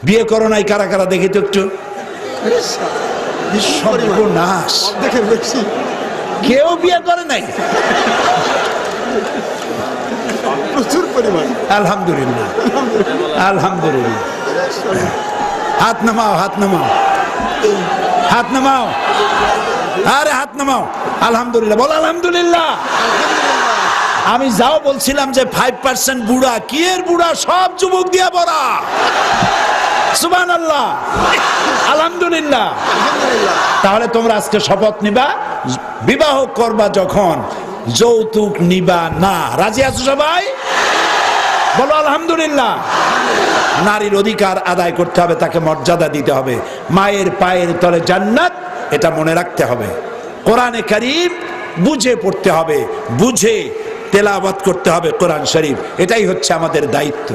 বিয়ে করো নাই কারা কারা দেখি তো একটু। সর্বনাশ, কেউ বিয়ে করে নাই? প্রচুর পরিমাণ। আলহামদুলিল্লাহ, আলহামদুলিল্লাহ। হাত নামাও, হাত নামাও, হাত নামাও, আরে হাত নামাও। আলহামদুলিল্লাহ, বল আলহামদুলিল্লাহ। আমি যাও বলছিলাম যে 5% বুড়া, কি এর বুড়া, সব যুবক দিয়া ভরা। সুবহানাল্লাহ, আলহামদুলিল্লাহ। তাহলে তোমরা আজকে শপথ নিবা, বিবাহ করবা যখন যৌতুক নিবা না। রাজি আছো সবাই? বলো আলহামদুলিল্লাহ। নারীর অধিকার আদায় করতে হবে, তাকে মর্যাদা দিতে হবে। মায়ের পায়ের তলে জান্নাত, এটা মনে রাখতে হবে। কোরআনে কারীম বুঝে পড়তে হবে, বুঝে তেলাওয়াত করতে হবে কোরআন শরীফ। এটাই হচ্ছে আমাদের দায়িত্ব।